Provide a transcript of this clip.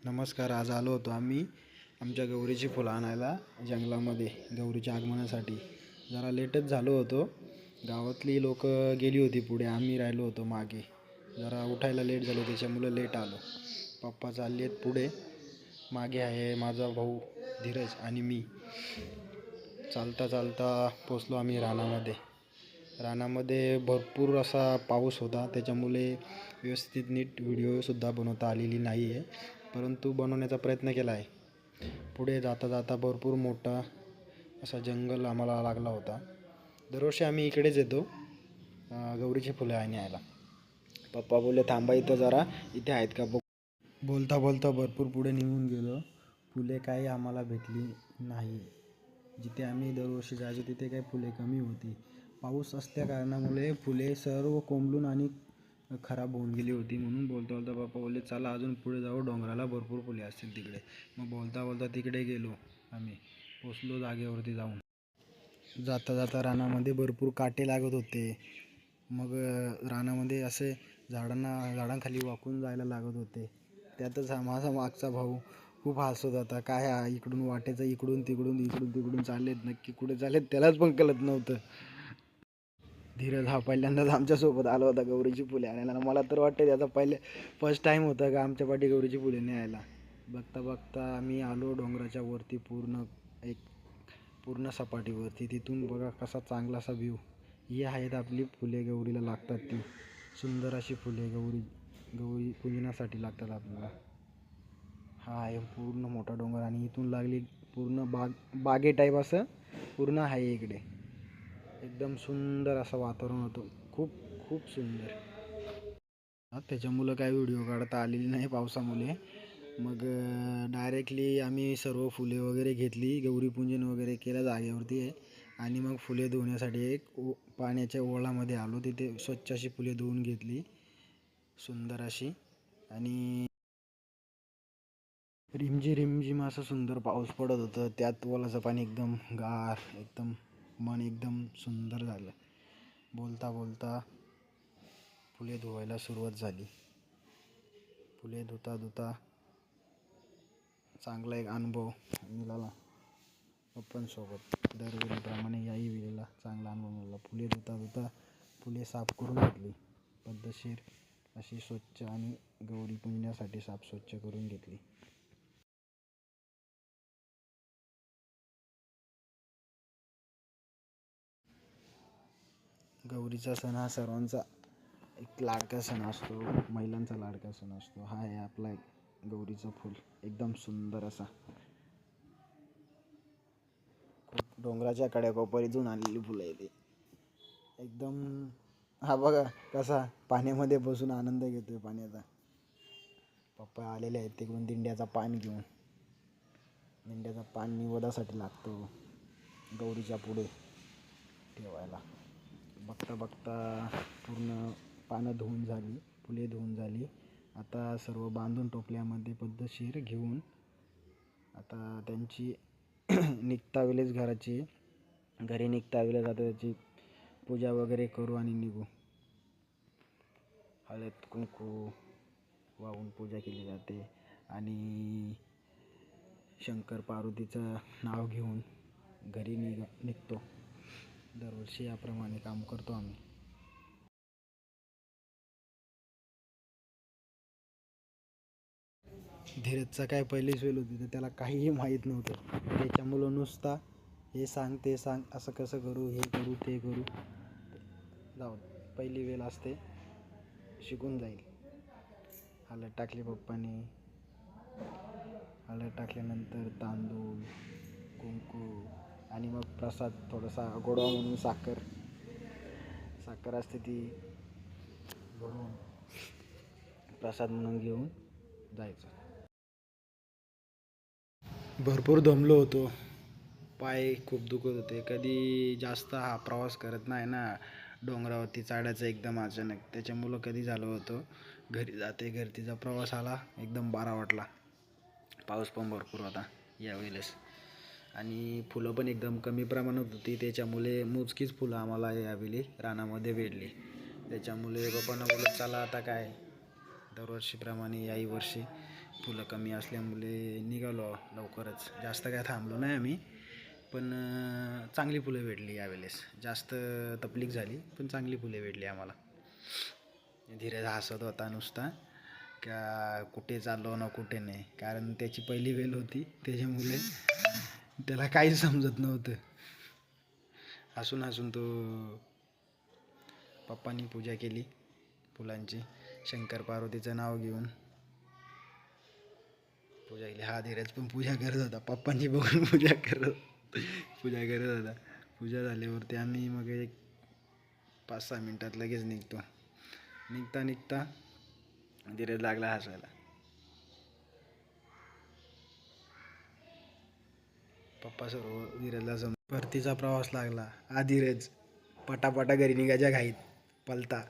नमस्कार. आज आलो होतो आम्ही आमच्या गौरीची फुलं आणायला जंगलामध्ये गौरीच्या आगमनासाठी. जरा लेटच झालो होतो. गावातली लोक गेली होती पुढे, आम्ही राहिलो होतो मागे. जरा उठायला लेट झालं त्याच्यामुळे लेट आलो. पप्पा चालले आहेत पुढे, मागे आहे माझा भाऊ धीरज आणि मी. चालता चालता पोचलो आम्ही रानामध्ये. रानामध्ये भरपूर असा पाऊस होता, त्याच्यामुळे व्यवस्थित नीट व्हिडिओसुद्धा बनवता आलेली नाही आहे, परंतु बनवण्याचा प्रयत्न केला आहे. पुढे जाता जाता भरपूर मोठा असा जंगल आम्हाला लागला होता. दरवर्षी आम्ही इकडेच येतो गौरीची फुलं आणायला. पप्पा बोलले थांबा इथं जरा, इथे आहेत का बघ. बोलता बोलता भरपूर पुढे निघून गेलो. फुले काही आम्हाला भेटली नाही. जिथे आम्ही दरवर्षी जायचो तिथे काही फुले कमी होती. पाऊस असल्या कारणामुळे फुले सर्व कोंबलून आणि खराब होऊन गेली होती. म्हणून बोलता बोलता पप्पा बोलले चला अजून पुढे जाऊ, डोंगराला भरपूर फुले असतील तिकडे. मग बोलता बोलता तिकडे गेलो आम्ही. पोचलो जागेवरती जाऊन. जाता जाता रानामध्ये भरपूर काटे लागत होते. मग रानामध्ये असे झाडांखाली वाकून जायला लागत होते. त्यातच माझा मागचा भाऊ खूप हसत होता. काय इकडून वाटेचं इकडून तिकडून चाललेत, नक्की कुठे चाललेत त्यालाच पण कळत नव्हतं. धीरज हा पहिल्यांदाच आमच्यासोबत आला होता गौरीची फुले आणायला. मला तर वाटतं त्याचा फर्स्ट टाईम होता का आमच्या पाठी गौरीची फुले न्यायला. बघता बघता आम्ही आलो डोंगराच्या वरती, पूर्ण सपाटीवरती. तिथून बघा कसा चांगला असा व्ह्यू. ही आहेत आपली फुले, गौरीला लागतात ती सुंदर अशी फुले गौरी पूजनासाठी लागतात आपल्याला. हा आहे पूर्ण मोठा डोंगर आणि इथून लागली पूर्ण बागे टाईप असं पूर्ण आहे इकडे. एकदम सुंदर असं वातावरण होतं, खूप खूप सुंदर. त्याच्यामुळं काही व्हिडिओ काढता आलेली नाही पावसामुळे. मग डायरेक्टली आम्ही सर्व फुले वगैरे घेतली, गौरीपूजन वगैरे केलं जागेवरती आहे. आणि मग फुले धुण्यासाठी एक पाण्याच्या ओळामध्ये आलो. तिथे स्वच्छ अशी फुले धुवून घेतली सुंदर अशी. आणि रिमझिम असं सुंदर पाऊस पडत होतं. त्यात ओलाचं पाणी एकदम गार, एकदम मन एकदम सुंदर झालं. बोलता बोलता फुले धुवायला सुरुवात झाली. फुले धुता धुता चांगला एक अनुभव मिळाला पप्पांसोबत. दरवेळीप्रमाणे याही वेळेला चांगला अनुभव मिळाला. फुले धुता धुता फुले साफ करून घेतली पद्धतशीर अशी स्वच्छ, आणि गौरी पुजण्यासाठी स्वच्छ करून घेतली. गौरीचा सण हा सर्वांचा एक लाडका सण असतो, महिलांचा लाडका सण असतो. हा आहे आपला एक गौरीचं फूल, एकदम सुंदर असा. खूप डोंगराच्या कड्याकोपरीतून आणलेली फुलं आहे ती एकदम. हा बघा कसा पाण्यामध्ये बसून आनंद घेतोय पाण्याचा. पप्पा आलेले आहेत तिकडून दिंड्याचा पान घेऊन. दिंड्याचा पान निवेदासाठी लागतो गौरीच्या पुढे ठेवायला. बघता बघता पूर्ण पानं धुवून झाली, फुले धुवून झाली. आता सर्व बांधून टोपल्यामध्ये पद्धतशीर घेऊन आता त्यांची निघता वेळेस घरी निघता वेळेस आता त्याची पूजा वगैरे करू आणि निघू. हळद कुंकू वाहून पूजा केली जाते आणि शंकर पार्वतीचं नाव घेऊन घरी निघतो. दरवर्षी याप्रमाणे काम करतो आम्ही. धीरजचा काय पहिलीच वेळ होती तर त्याला काहीही माहीत नव्हतं. त्याच्यामुळं नुसता हे सांग ते सांग, असं कसं करू, हे करू ते करू. जाऊ पहिली वेळ असते, शिकून जाईल. हळद टाकली पप्पाने. हळद टाकल्यानंतर तांदूळ, कुंकू आणि मग प्रसाद थोडासा गोडवा म्हणून साखर असते ती भरून प्रसाद म्हणून घेऊन जायचं. भरपूर दमलो होतो, पाय खूप दुखत होते. कधी जास्त हा प्रवास करत नाही ना डोंगरावरती चढायचं एकदम अचानक, त्याच्यामुळं कधी झालं होतं. घरतीचा प्रवास आला एकदम बरा वाटला. पाऊस पण भरपूर होता यावेळेस आणि फुलं पण एकदम कमी प्रमाणात होती. त्याच्यामुळे मोजकीच फुलं आम्हाला यावेळी रानामध्ये भेटली. त्याच्यामुळे पप्पांना बोलत चला आता काय दरवर्षीप्रमाणे याही वर्षी फुलं कमी असल्यामुळे निघालो लवकरच. जास्त काय थांबलो नाही आम्ही, पण चांगली फुलं भेटली यावेळेस. जास्त तकलीफ झाली पण चांगली फुले भेटली आम्हाला. धीरज हसत होता नुसता का कुठे चाललो ना कुठे नाही, कारण त्याची पहिली वेल होती त्याच्यामुळे त्याला काहीच समजत नव्हतं. हसून हसून तो पप्पांनी पूजा केली फुलांची, शंकर पार्वतीचं नाव घेऊन पूजा केली. हा धीरज पण पूजा करत होता, पप्पांनी बघून पूजा करत होता. पूजा झाल्यावरती आम्ही मग एक 5-6 मिनटात लगेच निघतो. निघता धीरज लागला हसायला. पप्पा सर्व धीरजला परतीचा प्रवास लागला. हा धीरज पटापटा घरी निघायच्या घाईत पलता.